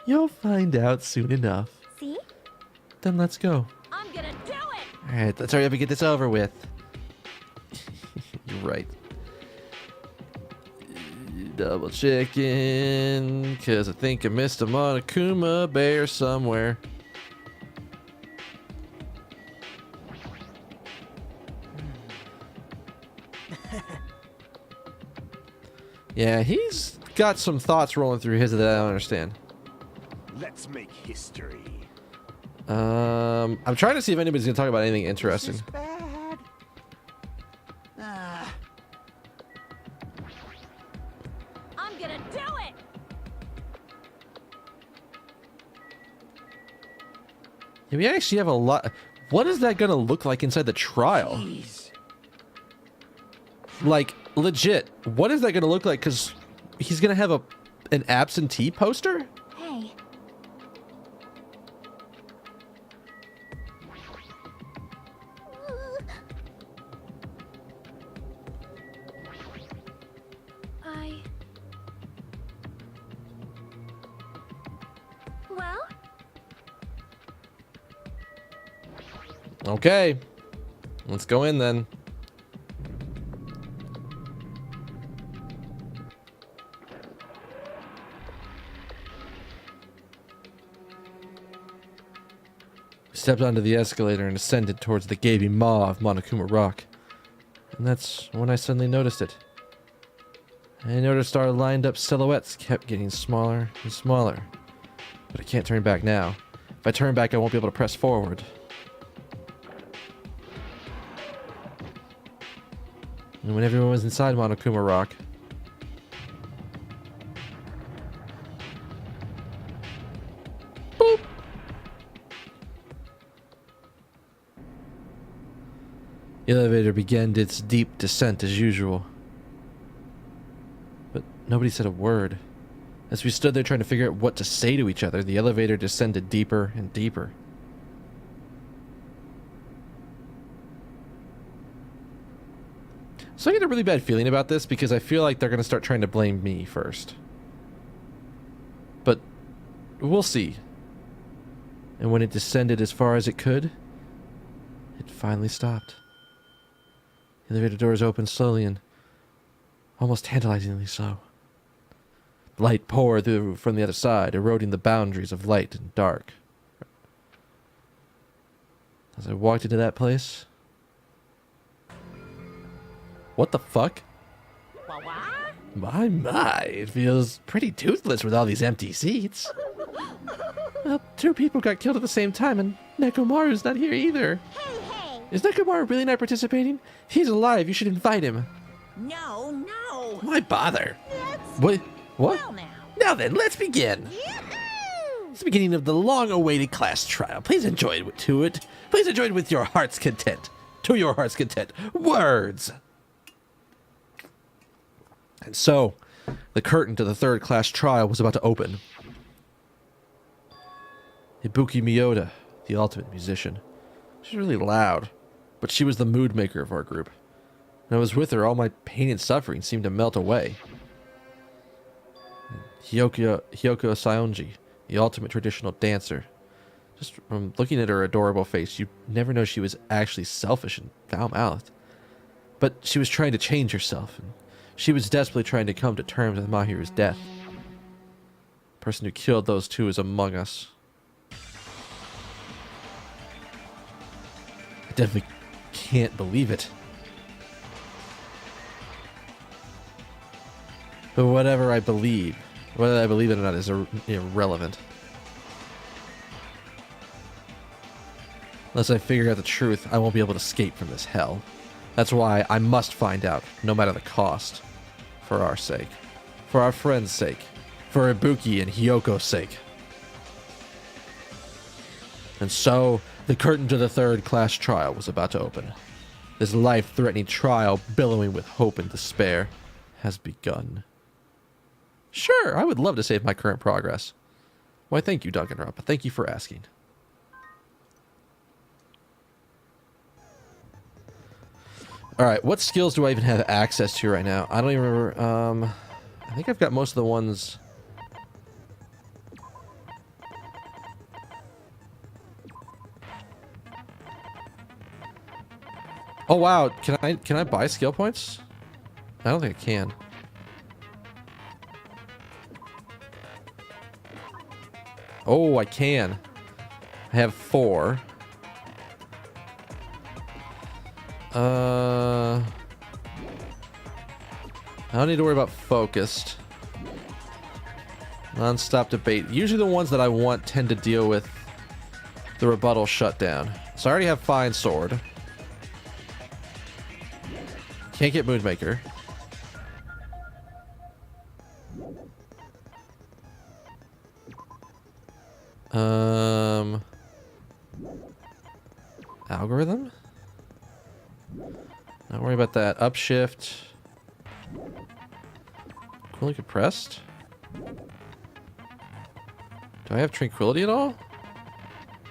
S1: You'll find out soon enough.
S5: See?
S1: Then let's go.
S6: I'm gonna do it!
S1: Alright, let's hurry up and get this over with. You're right. Double checking, because I think I missed a Monokuma bear somewhere. Yeah, he's got some thoughts rolling through his that I don't understand.
S4: Let's make history.
S1: I'm trying to see if anybody's gonna talk about anything interesting.
S3: This is bad. Ah,
S6: I'm gonna do it!
S1: Yeah, we actually have a lot. What is that gonna look like inside the trial?
S3: jeez.
S1: Like, legit, what is that gonna look like? Because he's gonna have an absentee poster?
S2: Hey. Well?
S1: Okay. Let's go in then. Stepped onto the escalator and ascended towards the gaping maw of Monokuma Rock. And that's when I suddenly noticed it. I noticed our lined up silhouettes kept getting smaller and smaller. But I can't turn back now. If I turn back, I won't be able to press forward. And when everyone was inside Monokuma Rock, boop! The elevator began its deep descent as usual. But nobody said a word. As we stood there trying to figure out what to say to each other, the elevator descended deeper and deeper. So I get a really bad feeling about this because I feel like they're going to start trying to blame me first. But we'll see. And when it descended as far as it could, it finally stopped. The elevator doors opened slowly and almost tantalizingly so. Light poured through from the other side, eroding the boundaries of light and dark. As I walked into that place... What the fuck? My, it feels pretty toothless with all these empty seats. Well, 2 people got killed at the same time, and Nekomaru's not here either.
S5: Hey!
S1: Is Nekomaru really not participating? If he's alive, you should invite him.
S3: No, no.
S1: Why bother?
S3: Let's
S1: What? What?
S3: well now.
S1: Now then, let's begin. It's the beginning of the long-awaited class trial. Please enjoy it to it. Please enjoy it with your heart's content. To your heart's content. Words. And so, the curtain to the 3rd class trial was about to open. Ibuki Miyoda, the ultimate musician. She's really loud, but she was the mood maker of our group. When I was with her, all my pain and suffering seemed to melt away. Hyoko Saionji, the ultimate traditional dancer. Just from looking at her adorable face, you never know she was actually selfish and foul-mouthed. But she was trying to change herself, and she was desperately trying to come to terms with Mahiru's death. The person who killed those 2 is among us. I definitely can't believe it. But whatever I believe, whether I believe it or not is irrelevant. Unless I figure out the truth, I won't be able to escape from this hell. That's why I must find out, no matter the cost. For our sake. For our friends' sake. For Ibuki and Hyoko's sake. And so, the curtain to the 3rd class trial was about to open. This life-threatening trial, billowing with hope and despair, has begun. Sure, I would love to save my current progress. Why, thank you, Danganronpa. Thank you for asking. Alright, what skills do I even have access to right now? I don't even remember. I think I've got most of the ones... Oh wow, can I buy skill points? I don't think I can. Oh, I can. I have 4. I don't need to worry about focused. Non-stop debate. Usually the ones that I want tend to deal with the rebuttal shutdown. So I already have Fine Sword. Can't get Moonmaker. Algorithm? Not worry about that. Upshift. Tranquility compressed? Do I have tranquility at all?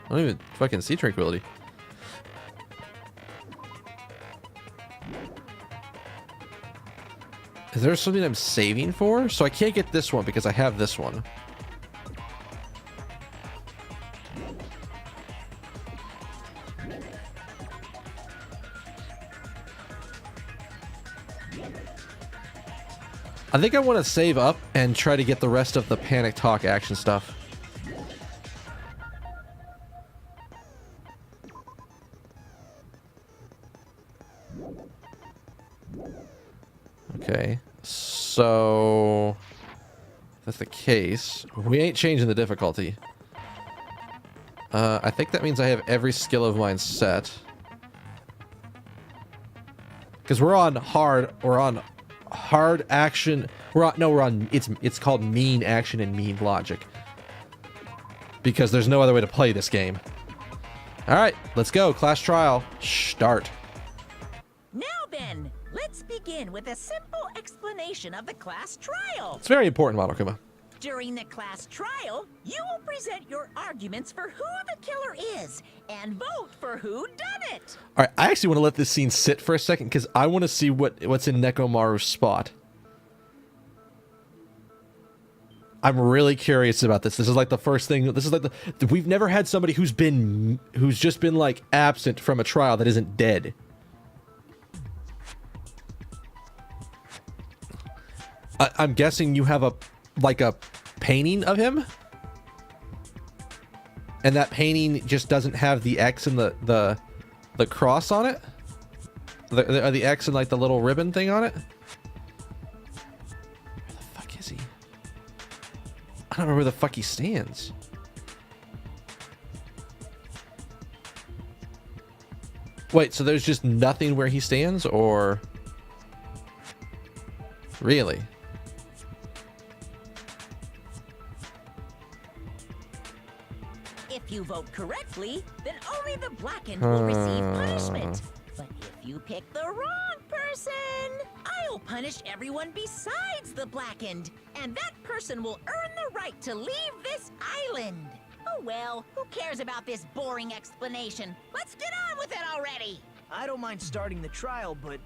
S1: I don't even fucking see tranquility. Is there something I'm saving for? So I can't get this one because I have this one. I think I want to save up and try to get the rest of the panic talk action stuff. Okay, so if that's the case, we ain't changing the difficulty. I think that means I have every skill of mine set. Because we're on hard action. It's called mean action and mean logic. Because there's no other way to play this game. Alright, let's go. Class trial. Start.
S3: Now then, let's begin with a simple explanation of the class trial.
S1: It's very important, Monokuma.
S3: During the class trial, you will present your arguments for who the killer is and vote for who done it.
S1: Alright, I actually want to let this scene sit for a second because I want to see what's in Nekomaru's spot. I'm really curious about this. This is like the first thing. This is like we've never had somebody who's just been like absent from a trial that isn't dead. I'm guessing you have a painting of him, and that painting just doesn't have the X and the cross on it. The X and like the little ribbon thing on it. Where the fuck is he? I don't know where the fuck he stands. Wait, so there's just nothing where he stands, or really?
S3: If you vote correctly, then only the blackened will receive punishment. But if you pick the wrong person, I'll punish everyone besides the blackened, and that person will earn the right to leave this island. Oh well, who cares about this boring explanation? Let's get on with it already!
S8: I don't mind starting the trial, but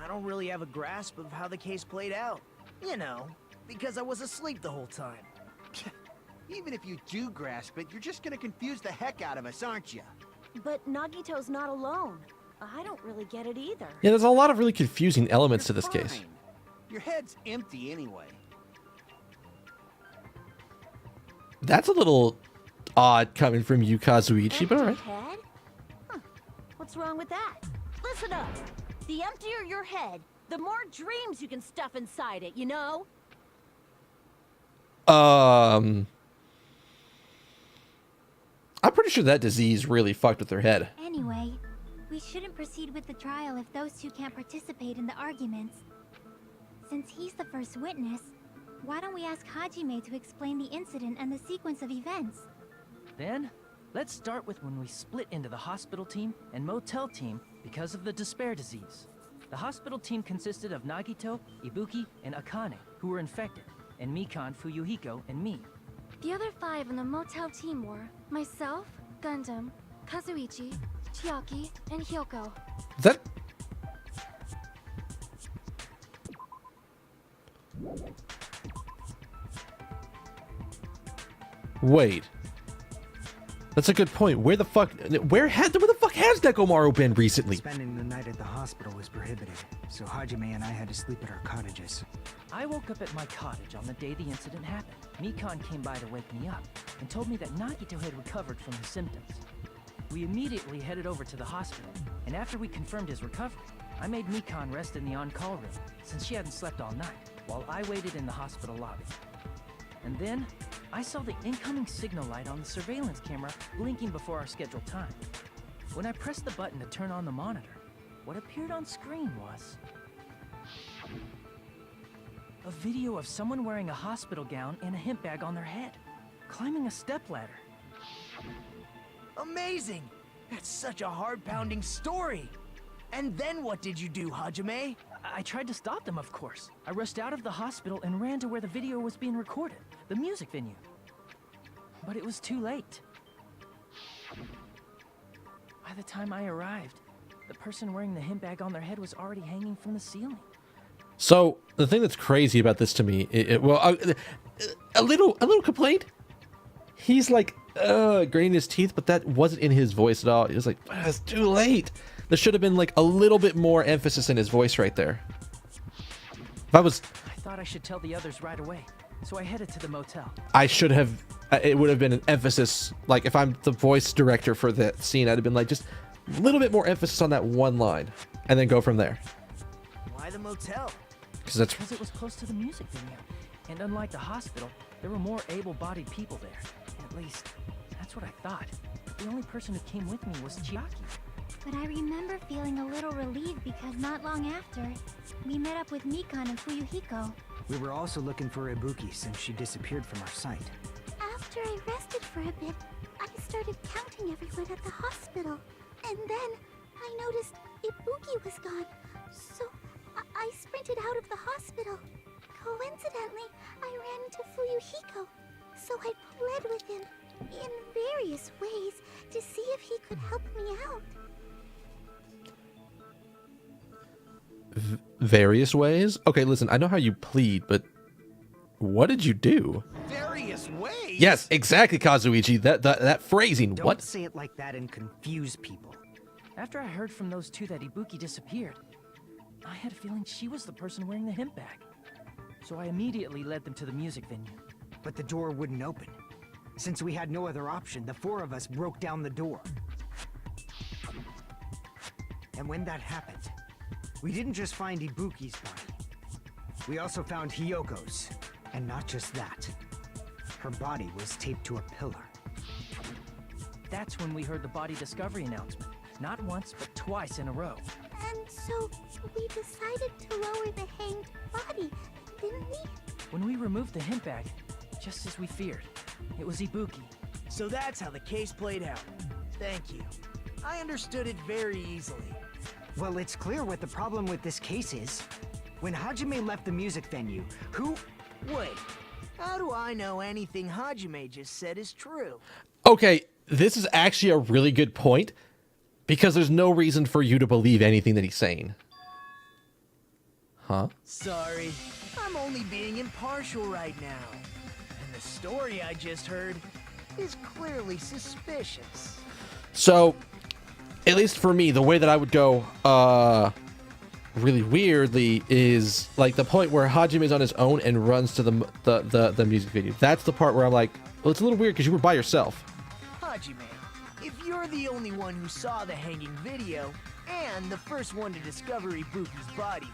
S8: I don't really have a grasp of how the case played out. You know, because I was asleep the whole time.
S9: Even if you do grasp it, you're just gonna confuse the heck out of us, aren't you?
S10: But Nagito's not alone. I don't really get it either.
S1: Yeah, there's a lot of really confusing elements to this
S9: Fine.
S1: case.
S9: Your head's empty anyway.
S1: That's a little odd coming from you, Kazuichi, but alright.
S10: Head? Huh. What's wrong with that? Listen up. The emptier your head, the more dreams you can stuff inside it, you know?
S1: I'm pretty sure that disease really fucked with their head.
S2: Anyway, we shouldn't proceed with the trial if those two can't participate in the arguments. Since he's the first witness, why don't we ask Hajime to explain the incident and the sequence of events?
S11: Then, let's start with when we split into the hospital team and motel team because of the despair disease. The hospital team consisted of Nagito, Ibuki, and Akane, who were infected, and Mikan, Fuyuhiko, and me.
S2: The other 5 on the motel team were myself, Gundam, Kazuichi, Chiaki, and Hyoko.
S1: That... Wait. That's a good point. Where the fuck has Nekomaru been recently?
S12: Spending the night at the hospital was prohibited, so Hajime and I had to sleep at our cottages.
S11: I woke up at my cottage on the day the incident happened. Mikan came by to wake me up and told me that Nagito had recovered from his symptoms. We immediately headed over to the hospital, and after we confirmed his recovery, I made Mikan rest in the on-call room since she hadn't slept all night, while I waited in the hospital lobby. And then, I saw the incoming signal light on the surveillance camera blinking before our scheduled time. When I pressed the button to turn on the monitor, what appeared on screen was a video of someone wearing a hospital gown and a hemp bag on their head, climbing a stepladder.
S8: Amazing! That's such a heart-pounding story! And then what did you do, Hajime?
S11: I tried to stop them, of course. I rushed out of the hospital and ran to where the video was being recorded, the music venue. But it was too late. By the time I arrived, the person wearing the hemp bag on their head was already hanging from the ceiling.
S1: So the thing that's crazy about this to me, a little complaint. He's like grinding his teeth, but that wasn't in his voice at all. He was like, it's too late. There should have been like a little bit more emphasis in his voice right there. I
S11: thought I should tell the others right away, so I headed to the motel.
S1: I should have. It would have been an emphasis. Like if I'm the voice director for that scene, I'd have been like just a little bit more emphasis on that one line, and then go from there.
S8: Why the motel?
S11: Because it was close to the music venue, and unlike the hospital, there were more able-bodied people there. At least, that's what I thought. The only person who came with me was Chiaki.
S5: But I remember feeling a little relieved because not long after, we met up with Mikan and Fuyuhiko.
S12: We were also looking for Ibuki since she disappeared from our site.
S5: After I rested for a bit, I started counting everyone at the hospital. And then I noticed Ibuki was gone. So I sprinted out of the hospital. Coincidentally, I ran into Fuyuhiko. So I pled with him in various ways to see if he could help me out.
S1: Various ways? Okay, listen, I know how you plead, but what did you do?
S8: Various ways?
S1: Yes, exactly, Kazuichi. That phrasing.
S12: Don't
S1: What?
S12: say it like that and confuse people.
S11: After I heard from those two that Ibuki disappeared, I had a feeling she was the person wearing the hemp bag. So I immediately led them to the music venue.
S12: But the door wouldn't open. Since we had no other option, the four of us broke down the door. And when that happened, we didn't just find Ibuki's body. We also found Hyoko's. And not just that. Her body was taped to a pillar.
S11: That's when we heard the body discovery announcement. Not once, but twice in a row.
S5: And so we decided to lower the hanged body, didn't we?
S11: When we removed the hemp bag, just as we feared, it was Ibuki.
S8: So that's how the case played out. Thank you. I understood it very easily.
S12: Well, it's clear what the problem with this case is. When Hajime left the music venue, who...
S8: Wait, how do I know anything Hajime just said is true?
S1: Okay, this is actually a really good point because there's no reason for you to believe anything that he's saying. Huh?
S8: Sorry, I'm only being impartial right now. And the story I just heard is clearly suspicious.
S1: So, at least for me, the way that I would go, really weirdly is like the point where Hajime's on his own and runs to the music video. That's the part where I'm like, well, it's a little weird because you were by yourself.
S8: Hajime, if you're the only one who saw the hanging video and the first one to discover Ibuki's body,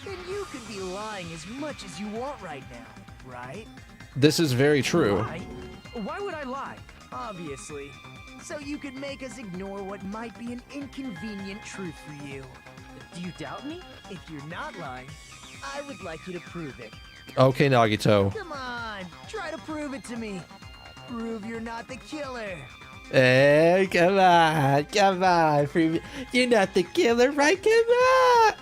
S8: then you could be lying as much as you want right now, right?
S1: This is very true.
S11: Lie? Why would I lie?
S8: Obviously. So you could make us ignore what might be an inconvenient truth for you.
S11: Do you doubt me?
S8: If you're not lying, I would like you to prove it.
S1: Okay, Nagito.
S8: Come on, try to prove it to me. Prove you're not the killer.
S1: Hey, come on. Prove it. You're not the killer, right? Come on.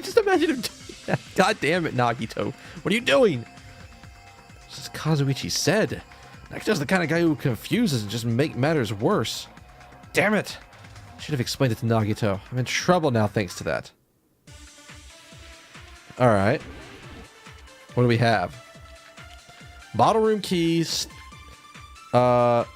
S1: Just imagine him doing that. God damn it, Nagito. What are you doing? Just as Kazuichi said. Nagito's the kind of guy who confuses and just make matters worse. Damn it. Should have explained it to Nagito. I'm in trouble now thanks to that. Alright. What do we have? Bottle room keys.
S8: Hajime's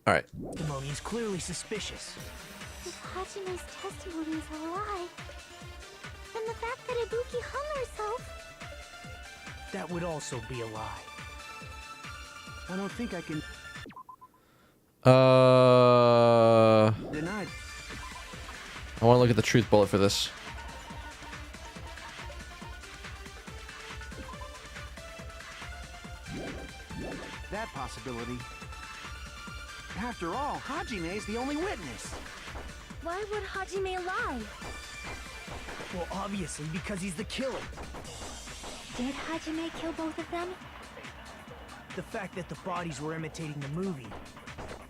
S1: Alright.
S8: testimony is clearly suspicious.
S5: If Hajime's testimony is a lie, then the fact that Ibuki hung herself...
S8: That would also be a lie.
S9: I don't think I can...
S12: Denied.
S1: I want to look at the truth bullet for this.
S9: That possibility. After all, Hajime is the only witness.
S2: Why would Hajime lie?
S8: Well, obviously, because he's the killer.
S2: Did Hajime kill both of them?
S8: The fact that the bodies were imitating the movie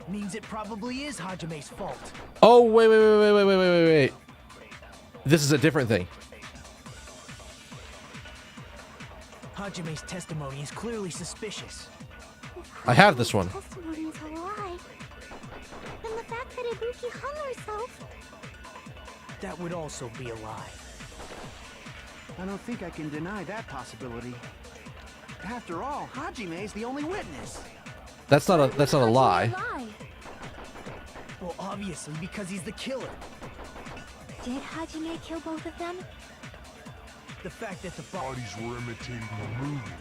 S8: Means it probably is Hajime's fault.
S1: Oh, wait. This is a different thing.
S8: Hajime's testimony is clearly suspicious.
S1: I have this one.
S5: Testimony is a lie. Then the fact that Ibuki hung herself.
S8: That would also be a lie.
S9: I don't think I can deny that possibility. After all, Hajime's the only witness.
S1: That's not a lie.
S8: Well, obviously, because he's the killer.
S2: Did Hajime kill both of them?
S8: The fact that the bodies
S4: were imitating the movie.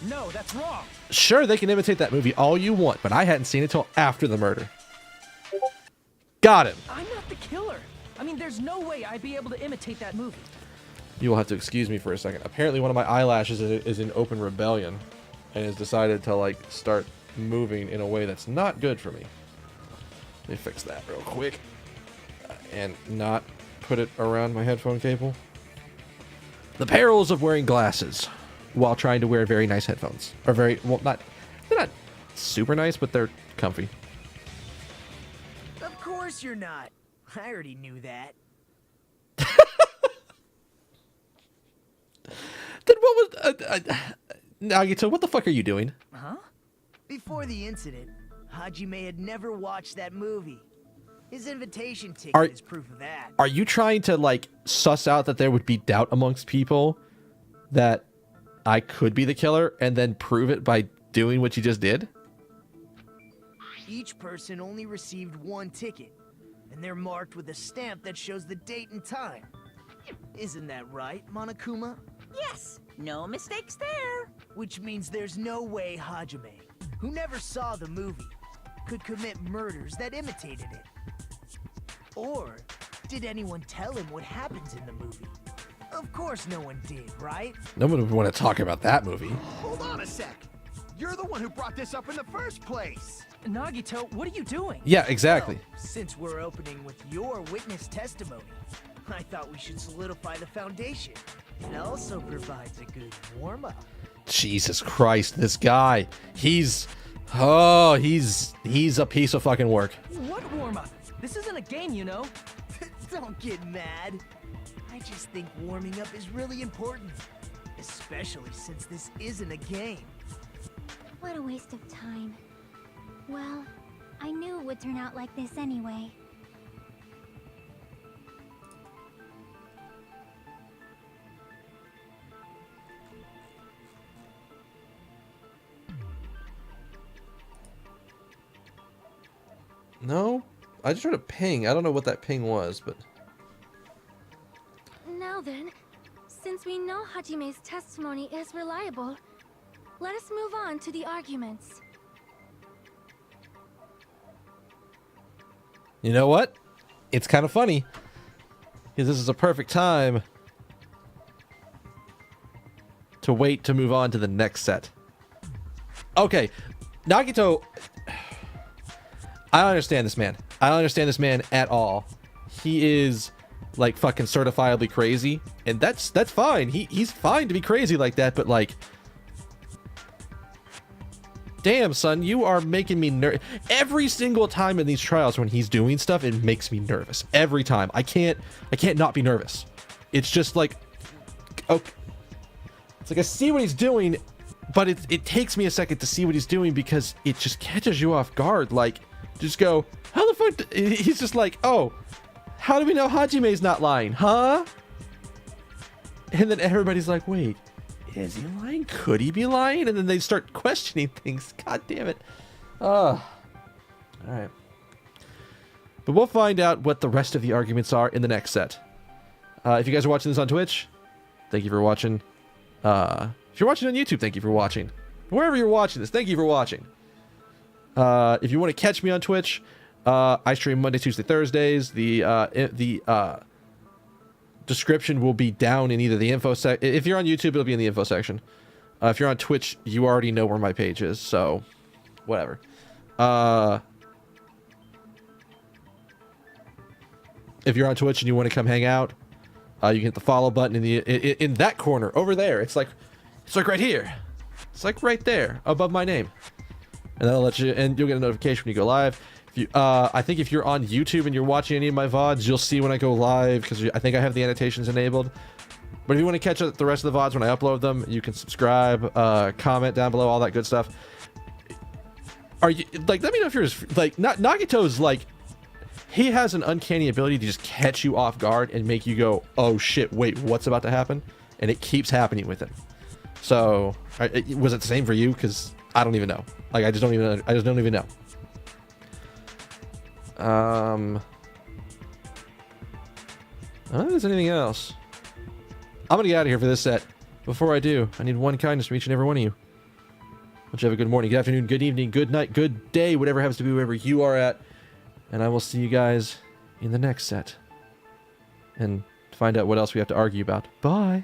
S11: No, that's wrong.
S1: Sure, they can imitate that movie all you want, but I hadn't seen it till after the murder. Got him.
S11: I'm not the killer. I mean, there's no way I'd be able to imitate that movie.
S1: You will have to excuse me for a second. Apparently one of my eyelashes is in open rebellion and has decided to like start moving in a way that's not good for me. Let me fix that real quick and not put it around my headphone cable. The perils of wearing glasses while trying to wear very nice headphones. Or very, well, they're not super nice, but they're comfy.
S8: Of course you're not. I already knew that.
S1: Then what was... Nagito, what the fuck are you doing?
S8: Huh? Before the incident, Hajime had never watched that movie. His invitation ticket is proof of that.
S1: Are you trying to, like, suss out that there would be doubt amongst people that I could be the killer and then prove it by doing what you just did?
S8: Each person only received one ticket, and they're marked with a stamp that shows the date and time. Isn't that right, Monokuma?
S3: Yes, no mistakes there.
S8: Which means there's no way Hajime, who never saw the movie, could commit murders that imitated it. Or did anyone tell him what happens in the movie? Of course no one did, right?
S1: No one would want to talk about that movie.
S9: Hold on a sec. You're the one who brought this up in the first place.
S11: Nagito, what are you doing?
S1: Yeah, exactly.
S8: Well, since we're opening with your witness testimony, I thought we should solidify the foundation. It also provides a good warm-up.
S1: Jesus Christ, this guy. He's a piece of fucking work.
S11: What warm-up? This isn't a game, you know.
S8: Don't get mad. I just think warming up is really important. Especially since this isn't a game.
S5: What a waste of time. Well, I knew it would turn out like this anyway.
S1: No? I just heard a ping. I don't know what that ping was, but...
S2: Now then, since we know Hajime's testimony is reliable, let us move on to the arguments.
S1: You know what? It's kind of funny. Because this is a perfect time to wait to move on to the next set. Okay, Nagito... I don't understand this man. I don't understand this man at all. He is like fucking certifiably crazy, and that's fine. He's fine to be crazy like that, but like, damn son, you are making me nervous. Every single time in these trials when he's doing stuff, it makes me nervous. Every time. I can't not be nervous. It's just like, okay. It's like I see what he's doing, but it takes me a second to see what he's doing because it just catches you off guard. Like, just go, how the fuck? He's just like, oh, how do we know Hajime's not lying, huh? And then everybody's like, wait, is he lying? Could he be lying? And then they start questioning things. God damn it. All right. But we'll find out what the rest of the arguments are in the next set. If you guys are watching this on Twitch, thank you for watching. If you're watching on YouTube, thank you for watching. Wherever you're watching this, thank you for watching. If you want to catch me on Twitch, I stream Monday, Tuesday, Thursdays. The description will be down in either the info section. If you're on YouTube, it'll be in the info section. If you're on Twitch, you already know where my page is, so whatever. If you're on Twitch and you want to come hang out, you can hit the follow button in that corner over there. It's like right here. It's like right there above my name. and that'll let you, and you'll get a notification when you go live. If you, I think if you're on YouTube and you're watching any of my VODs, you'll see when I go live, because I think I have the annotations enabled. But if you want to catch up the rest of the VODs when I upload them, you can subscribe, comment down below, all that good stuff. Are you, like, let me know if you're, like, Nagito's, like, he has an uncanny ability to just catch you off guard and make you go, oh shit, wait, what's about to happen? And it keeps happening with him. So, was it the same for you? Because I don't even know. Like, I just don't even know. I don't think there's anything else. I'm gonna get out of here for this set. Before I do, I need one kindness from each and every one of you. Hope you have a good morning, good afternoon, good evening, good night, good day, whatever happens to be wherever you are at. And I will see you guys in the next set. And find out what else we have to argue about. Bye!